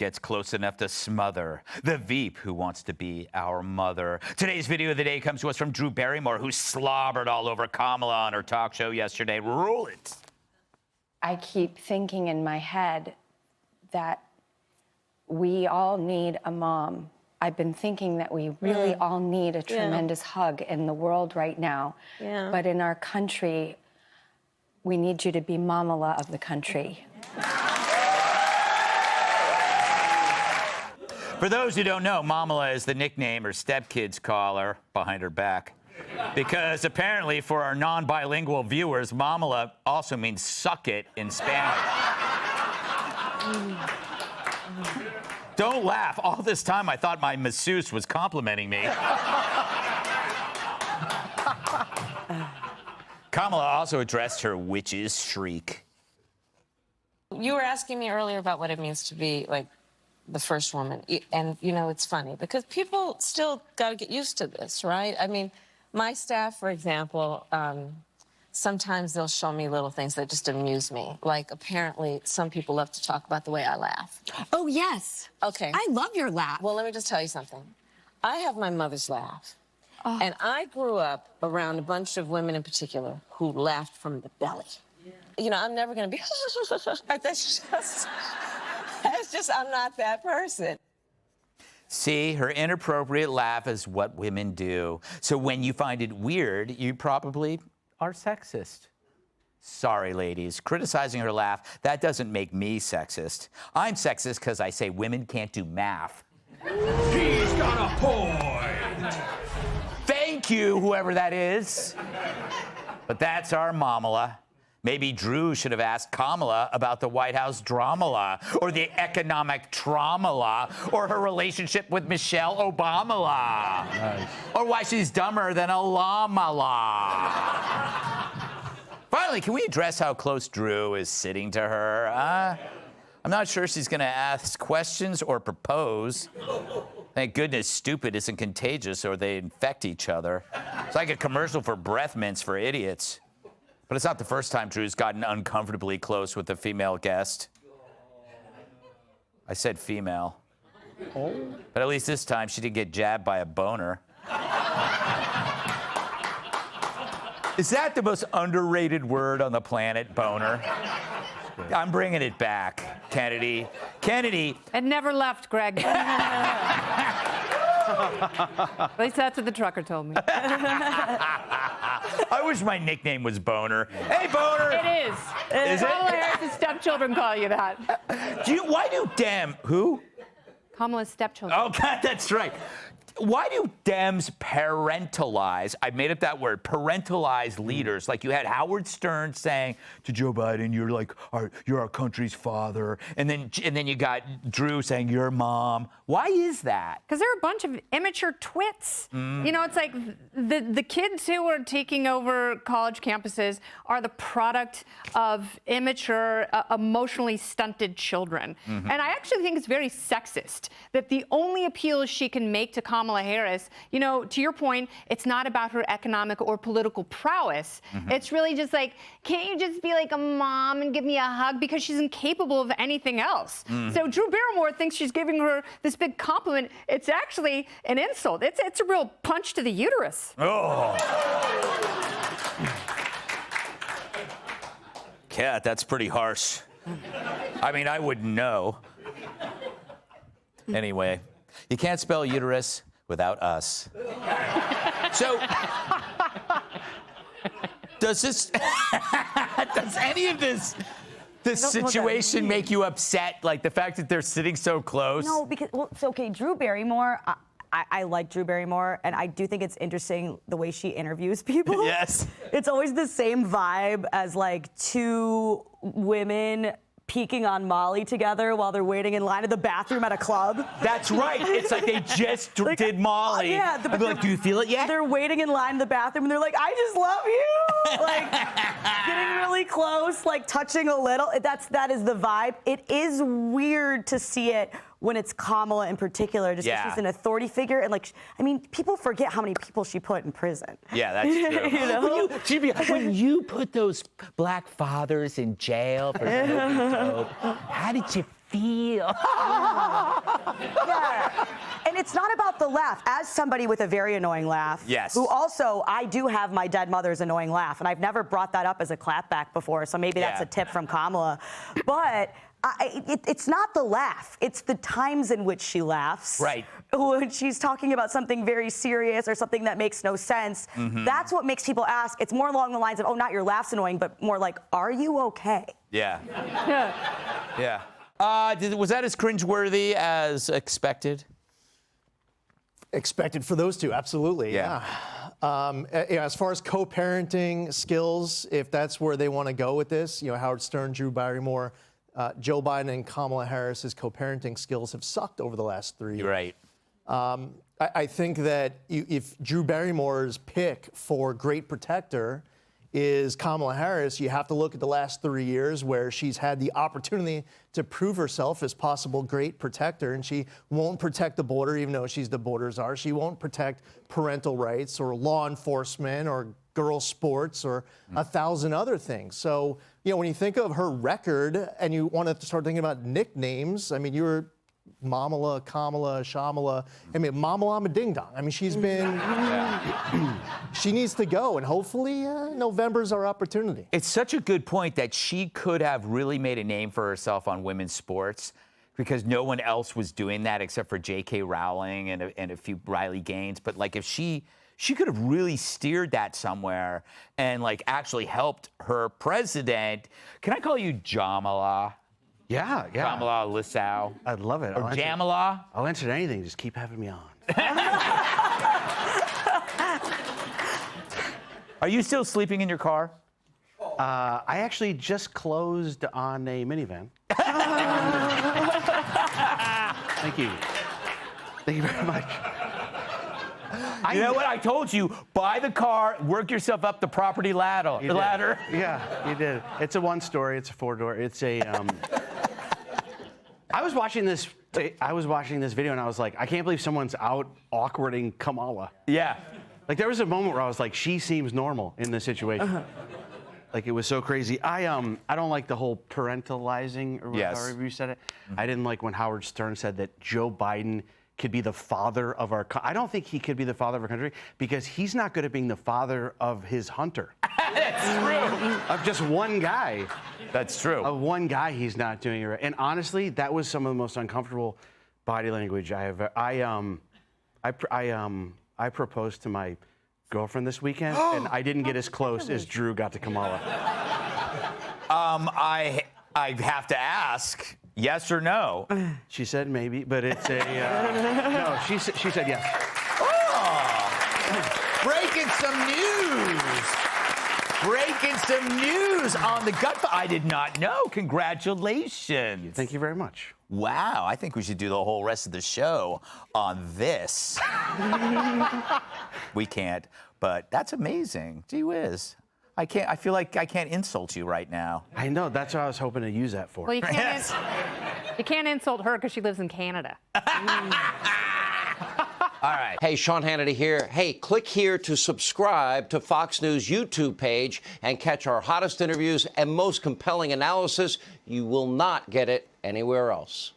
gets close enough to smother, the Veep who wants to be our mother. Today's video of the day comes to us from Drew Barrymore, who slobbered all over Kamala on her talk show yesterday. Roll it. I keep thinking in my head that we all need a mom. I've been thinking that we really all need a tremendous hug in the world right now. But in our country, we need you to be Mamala of the country. For those who don't know, Mamala is the nickname her stepkids call her behind her back. Because apparently, for our non-bilingual viewers, Mamala also means suck it in Spanish. Don't laugh. All this time, I thought my masseuse was complimenting me. Kamala also addressed her witch's shriek. You were asking me earlier about what it means to be, like, the first woman. And, you know, it's funny because people still got to get used to this, right? I mean, my staff, for example, sometimes they'll show me little things that just amuse me. Like, apparently, some people love to talk about the way I laugh. Oh, yes. Okay. I love your laugh. Well, let me just tell you something. I have my mother's laugh. Oh. And I grew up around a bunch of women in particular who laughed from the belly. Yeah. You know, I'm never going to be... That's just, I'm not that person. See, her inappropriate laugh is what women do. So when you find it weird, you probably are sexist. Sorry, ladies. Criticizing her laugh, that doesn't make me sexist. I'm sexist because I say women can't do math. He's got a point. Thank you, whoever that is. But that's our Mamala. Maybe Drew should have asked Kamala about the White House drama-la, or the economic trauma-la, or her relationship with Michelle Obama-la, or why she's dumber than a llama-la. Finally, can we address how close Drew is sitting to her? I'm not sure she's going to ask questions or propose. Thank goodness stupid isn't contagious or they infect each other. It's like a commercial for breath mints for idiots. But it's not the first time Drew's gotten uncomfortably close with a female guest. I said female. Oh. But at least this time she didn't get jabbed by a boner. Is that the most underrated word on the planet, boner? I'm bringing it back, Kennedy. Kennedy. It never left, Greg. At least that's what the trucker told me. I wish my nickname was Boner. Hey, Boner! It is. Is it? Kamala Harris' stepchildren call you that. Why do who? Kamala's stepchildren. Oh, God, that's right. Why do Dems parentalize, I made up that word, parentalize leaders? Like you had Howard Stern saying to Joe Biden, you're our country's father. And then you got Drew saying, you're mom. Why is that? Because they're a bunch of immature twits. You know, it's like the kids who are taking over college campuses are the product of immature, emotionally stunted children. And I actually think it's very sexist that the only appeals she can make to Kamala Harris, you know, to your point, it's not about her economic or political prowess. It's really just like, can't you just be like a mom and give me a hug, because she's incapable of anything else. So Drew Barrymore thinks she's giving her this big compliment. It's actually an insult. It's a real punch to the uterus. Oh. Cat, that's pretty harsh. I mean, I wouldn't know. Anyway, you can't spell uterus without us. So, does any of this situation make you upset? Like the fact that they're sitting so close? No, because, well, so, okay, Drew Barrymore, I like Drew Barrymore, and I do think it's interesting the way she interviews people. Yes. It's always the same vibe as, like, two women peeking on Molly together while they're waiting in line at the bathroom at a club. That's right. It's like they just did Molly. Yeah. I'd be like, do you feel it yet? They're waiting in line in the bathroom, and they're like, I just love you. Like, getting really close, like touching a little. That is the vibe. It is weird to see it when it's Kamala in particular, just because she's an authority figure. And, like, I mean, people forget how many people she put in prison. Yeah, that's true. You know? When you put those black fathers in jail for smoking dope, how did you feel. Yeah. And it's not about the laugh. As somebody with a very annoying laugh, Yes. who also, I do have my dead mother's annoying laugh, and I've never brought that up as a clapback before, so maybe that's Yeah. a tip from Kamala. But it's not the laugh. It's the times in which she laughs. Right. When she's talking about something very serious or something that makes no sense. That's what makes people ask. It's more along the lines of, oh, not your laugh's annoying, but more like, are you okay? Yeah. Yeah. Was that as cringeworthy as expected? Expected for those two, absolutely. Yeah. As far as co-parenting skills, if that's where they want to go with this, Howard Stern, Drew Barrymore, Joe Biden and Kamala Harris's co-parenting skills have sucked over the last 3 years. Right. I think that if Drew Barrymore's pick for great protector is Kamala Harris, you have to look at the last 3 years where she's had the opportunity to prove herself as possible great protector, and she won't protect the border, even though she's the border czar. She won't protect parental rights or law enforcement or girls' sports or 1,000 other things. So, when you think of her record and you want to start thinking about nicknames, I mean, you're Mamala, Kamala, Shamala. I mean, Mamala Ding Dong. I mean, she's been. She needs to go, and hopefully November's our opportunity. It's such a good point that she could have really made a name for herself on women's sports because no one else was doing that except for J.K. Rowling and a few Riley Gaines. But like if she could have really steered that somewhere and like actually helped her president. Can I call you Jamala? Yeah. Jamala Lissau? I'd love it. Or Jamala? I'll answer anything. Just keep having me on. Are you still sleeping in your car? I actually just closed on a minivan. Thank you. Thank you very much. You know what? I told you, buy the car, work yourself up the property ladder. You did. Yeah, you did. It's a one-story. It's a four-door. It's a. I was watching this video and I was like, I can't believe someone's out awkwarding Kamala. Yeah. Like there was a moment where I was like, she seems normal in this situation. Like it was so crazy. I don't like the whole parentalizing or however you said it. I didn't like when Howard Stern said that Joe Biden could be the father of our I don't think he could be the father of our country because he's not good at being the father of his hunter. That's true. Of just one guy. That's true. Of one guy, he's not doing it right. And honestly, that was some of the most uncomfortable body language I have. I proposed to my girlfriend this weekend, and I didn't get as close as Drew got to Kamala. I have to ask, yes or no? She said maybe, but it's a no. She said yes. Oh, breaking some news. Breaking some news on the Gutfeld. I did not know. Congratulations. Thank you very much. Wow, I think we should do the whole rest of the show on this. We can't, but that's amazing. Gee whiz. I feel like I can't insult you right now. I know. That's what I was hoping to use that for. Well, you can't insult her because she lives in Canada. All right. Hey, Sean Hannity here. Hey, click here to subscribe to Fox News YouTube page and catch our hottest interviews and most compelling analysis. You will not get it anywhere else.